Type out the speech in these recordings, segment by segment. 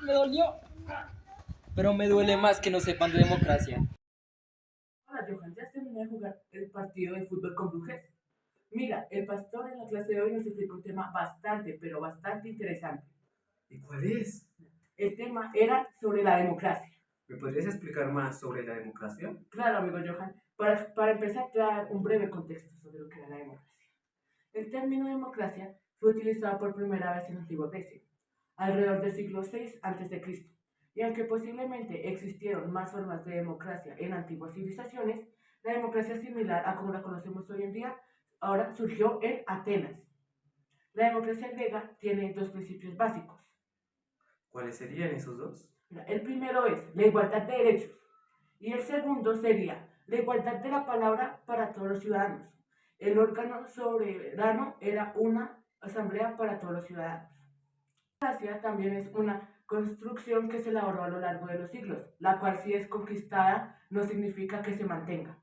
me dolió. Pero me duele más que no sepan de democracia. Hola Johan, ya terminé de jugar el partido de fútbol con Brujes. Mira, el pastor en la clase de hoy nos explicó un tema bastante, pero bastante interesante. ¿Y cuál es? El tema era sobre la democracia. ¿Me podrías explicar más sobre la democracia? Claro, amigo Johan, para empezar a dar un breve contexto sobre lo que era la democracia. El término democracia fue utilizado por primera vez en la antigua Grecia, alrededor del siglo VI a.C., y aunque posiblemente existieron más formas de democracia en antiguas civilizaciones, la democracia similar a como la conocemos hoy en día ahora surgió en Atenas. La democracia griega tiene dos principios básicos. ¿Cuáles serían esos dos? El primero es la igualdad de derechos y el segundo sería la igualdad de la palabra para todos los ciudadanos. El órgano soberano era una asamblea para todos los ciudadanos. La democracia también es una construcción que se elaboró a lo largo de los siglos, la cual si es conquistada no significa que se mantenga,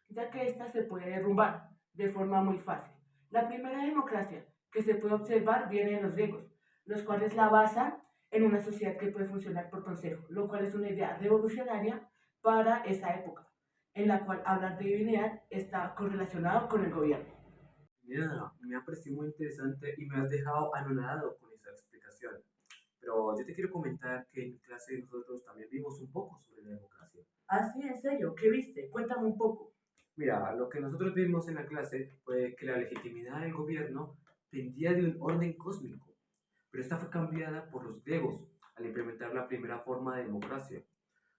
ya que ésta se puede derrumbar de forma muy fácil. La primera democracia que se puede observar viene de los griegos, los cuales la basan en una sociedad que puede funcionar por consejo, lo cual es una idea revolucionaria para esa época, en la cual hablar de divinidad está correlacionado con el gobierno. Mira, me ha parecido muy interesante y me has dejado anonadado con esa explicación. Pero yo te quiero comentar que en clase nosotros también vimos un poco sobre la democracia. Ah, sí, en serio, ¿qué viste? Cuéntame un poco. Mira, lo que nosotros vimos en la clase fue que la legitimidad del gobierno pendía de un orden cósmico, pero esta fue cambiada por los griegos al implementar la primera forma de democracia,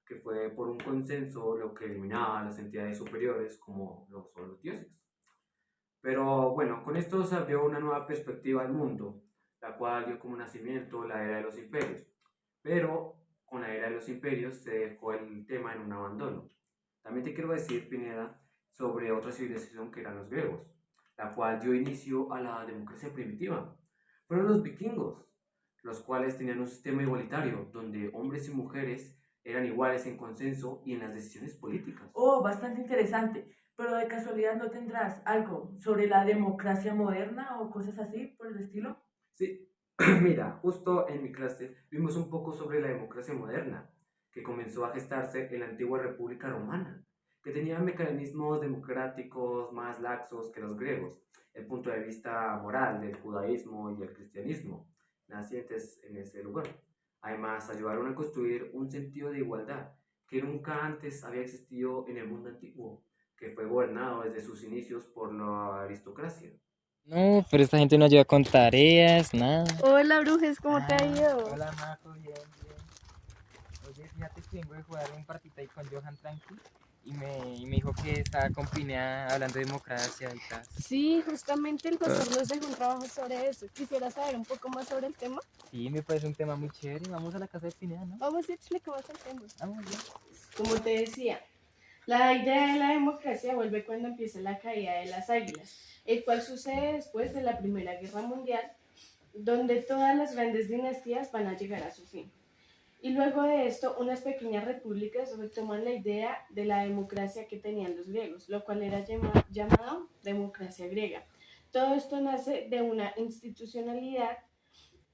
que fue por un consenso lo que eliminaba a las entidades superiores como lo son los dioses. Pero bueno, con esto se abrió una nueva perspectiva al mundo, la cual dio como nacimiento la era de los imperios. Pero con la era de los imperios se dejó el tema en un abandono. También te quiero decir, Pineda, sobre otra civilización que eran los griegos, la cual dio inicio a la democracia primitiva. Fueron los vikingos, los cuales tenían un sistema igualitario, donde hombres y mujeres eran iguales en consenso y en las decisiones políticas. Oh, bastante interesante. Pero de casualidad no tendrás algo sobre la democracia moderna o cosas así por el estilo. Sí, mira, justo en mi clase vimos un poco sobre la democracia moderna, que comenzó a gestarse en la antigua República Romana, que tenía mecanismos democráticos más laxos que los griegos, el punto de vista moral del judaísmo y el cristianismo, nacientes en ese lugar. Además, ayudaron a construir un sentido de igualdad que nunca antes había existido en el mundo antiguo, que fue gobernado desde sus inicios por la aristocracia. No, pero esta gente no ayuda con tareas, nada. Hola, Brujes, ¿cómo te ha ido? Hola, Majo, bien, bien. Oye, fíjate que vengo de jugar un partido ahí con Johan Tranqui y me dijo que estaba con Pinea hablando de democracia y tal. Sí, justamente el pastor nos dejó un trabajo sobre eso. Quisiera saber un poco más sobre el tema. Sí, me parece un tema muy chévere. Vamos a la casa de Pinea, ¿no? Vamos y explicamos el tema. Vamos bien. Como te decía, la idea de la democracia vuelve cuando empieza la caída de las águilas, el cual sucede después de la Primera Guerra Mundial, donde todas las grandes dinastías van a llegar a su fin. Y luego de esto, unas pequeñas repúblicas retoman la idea de la democracia que tenían los griegos, lo cual era llamado democracia griega. Todo esto nace de una institucionalidad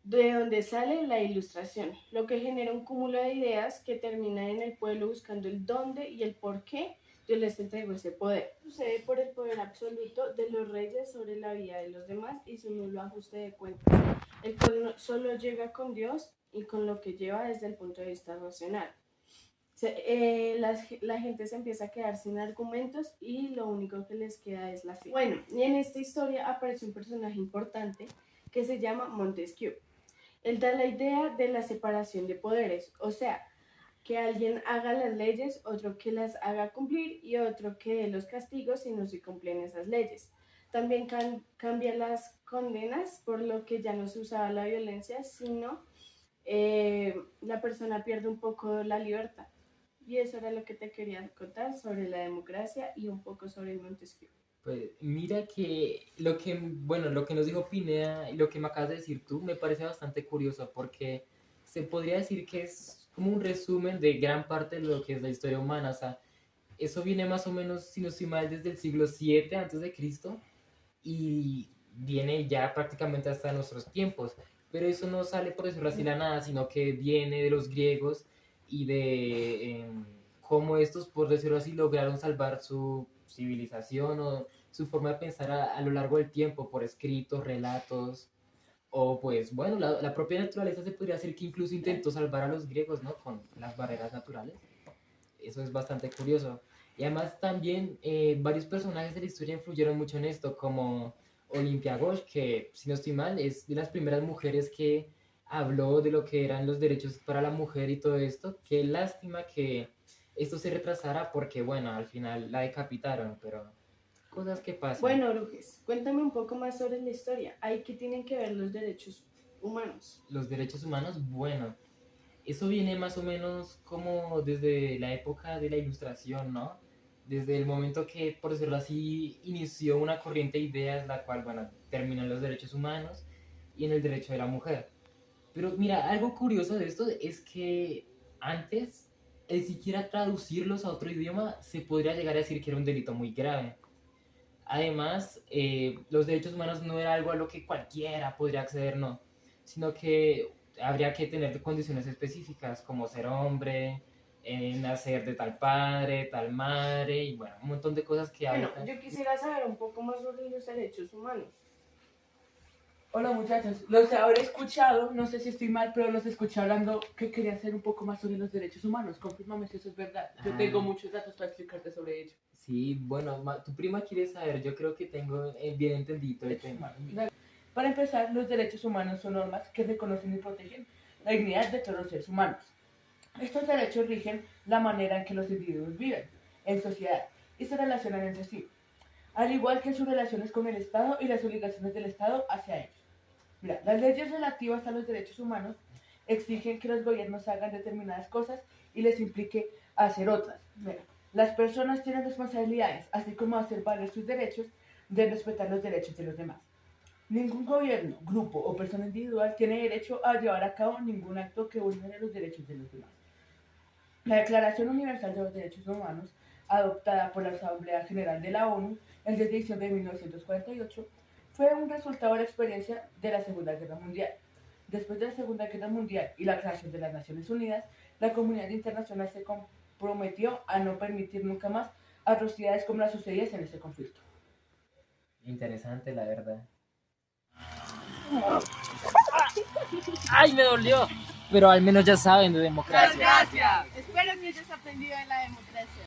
de donde sale la ilustración, lo que genera un cúmulo de ideas que termina en el pueblo buscando el dónde y el por qué Dios les entregó ese poder. Sucede por el poder absoluto de los reyes sobre la vida de los demás y su nulo ajuste de cuentas, el cual solo llega con Dios y con lo que lleva desde el punto de vista racional. La gente se empieza a quedar sin argumentos y lo único que les queda es la fe. Bueno, y en esta historia aparece un personaje importante que se llama Montesquieu. Él da la idea de la separación de poderes, o sea, que alguien haga las leyes, otro que las haga cumplir y otro que dé los castigos si no se cumplen esas leyes. También cambia las condenas, por lo que ya no se usaba la violencia, sino la persona pierde un poco la libertad. Y eso era lo que te quería contar sobre la democracia y un poco sobre Montesquieu. Pues mira que lo que nos dijo Pineda y lo que me acabas de decir tú me parece bastante curioso porque se podría decir que es como un resumen de gran parte de lo que es la historia humana. O sea, eso viene más o menos, si no estoy mal, desde el siglo VII antes de Cristo y viene ya prácticamente hasta nuestros tiempos. pero eso no sale, por decirlo así, la nada, sino que viene de los griegos y de cómo estos, por decirlo así, lograron salvar su civilización o su forma de pensar a lo largo del tiempo, por escritos, relatos, o pues bueno, la propia naturaleza se podría decir que incluso intentó salvar a los griegos, ¿no? Con las barreras naturales. Eso es bastante curioso. Y además también varios personajes de la historia influyeron mucho en esto, como Olympia Ghosh, que si no estoy mal es de las primeras mujeres que habló de lo que eran los derechos para la mujer y todo esto. Qué lástima que esto se retrasara porque bueno, al final la decapitaron, pero cosas que pasan. Bueno, Orujes, cuéntame un poco más sobre la historia. ¿Ahí qué tienen que ver los derechos humanos? Los derechos humanos, bueno, eso viene más o menos como desde la época de la Ilustración, ¿no? Desde el momento que, por decirlo así, inició una corriente de ideas, la cual, bueno, terminó en los derechos humanos y en el derecho de la mujer. Pero mira, algo curioso de esto es que antes, el siquiera traducirlos a otro idioma se podría llegar a decir que era un delito muy grave. Además, los derechos humanos no era algo a lo que cualquiera podría acceder, no, sino que habría que tener condiciones específicas como ser hombre, nacer de tal padre, tal madre y bueno, un montón de cosas que Bueno, ahorita... yo quisiera saber un poco más sobre los derechos humanos. Hola muchachos, los habré escuchado, no sé si estoy mal, pero los escuché hablando que quería hacer un poco más sobre los derechos humanos. Confírmame si eso es verdad. Yo Ah. tengo muchos datos para explicarte sobre ello. Sí, bueno, tu prima quiere saber, yo creo que tengo bien entendido el tema. Para empezar, los derechos humanos son normas que reconocen y protegen la dignidad de todos los seres humanos. Estos derechos rigen la manera en que los individuos viven en sociedad y se relacionan entre sí, al igual que sus relaciones con el Estado y las obligaciones del Estado hacia ellos. Mira, las leyes relativas a los derechos humanos exigen que los gobiernos hagan determinadas cosas y les implique hacer otras. Mira, las personas tienen responsabilidades, así como hacer valer sus derechos, de respetar los derechos de los demás. Ningún gobierno, grupo o persona individual tiene derecho a llevar a cabo ningún acto que vulnere los derechos de los demás. La Declaración Universal de los Derechos Humanos, adoptada por la Asamblea General de la ONU el 10 de diciembre de 1948, fue un resultado de la experiencia de la Segunda Guerra Mundial. Después de la Segunda Guerra Mundial y la creación de las Naciones Unidas, la comunidad internacional se comprometió a no permitir nunca más atrocidades como las sucedidas en este conflicto. Interesante, la verdad. ¡Ay, me dolió! Pero al menos ya saben de democracia. Gracias. Espero que hayas aprendido de la democracia.